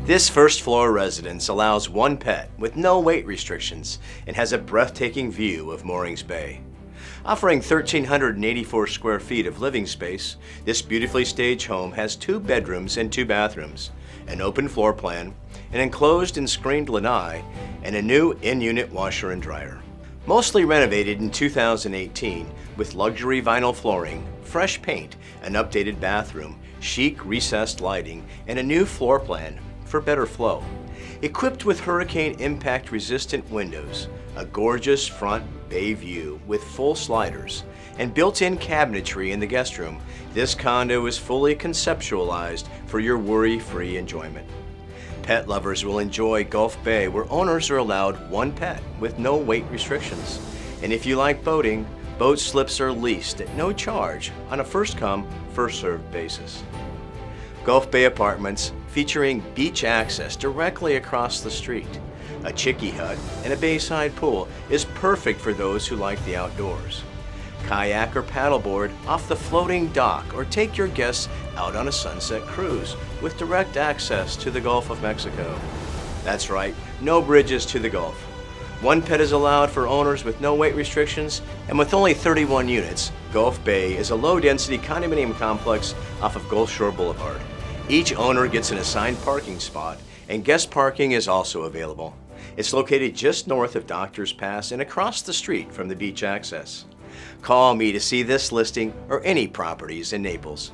This first floor residence allows one pet with no weight restrictions and has a breathtaking view of Moorings Bay. Offering 1,384 square feet of living space, this beautifully staged home has 2 bedrooms and 2 bathrooms, an open floor plan, an enclosed and screened lanai, and a new in-unit washer and dryer. Mostly renovated in 2018 with luxury vinyl flooring, fresh paint, an updated bathroom, chic recessed lighting, and a new floor plan for better flow. Equipped with hurricane impact resistant windows, a gorgeous front bay view with full sliders, and built-in cabinetry in the guest room, this condo is fully conceptualized for your worry-free enjoyment. Pet lovers will enjoy Gulf Bay, where owners are allowed 1 pet with no weight restrictions. And if you like boating, boat slips are leased at no charge on a first-come, first-served basis. Gulf Bay Apartments, featuring beach access directly across the street, a chickee hut, and a Bayside pool, is perfect for those who like the outdoors. Kayak or paddleboard off the floating dock, or take your guests out on a sunset cruise with direct access to the Gulf of Mexico. That's right, no bridges to the Gulf. 1 pet is allowed for owners with no weight restrictions, and with only 31 units, Gulf Bay is a low-density condominium complex off of Gulf Shore Boulevard. Each owner gets an assigned parking spot, and guest parking is also available. It's located just north of Doctors Pass and across the street from the beach access. Call me to see this listing or any properties in Naples.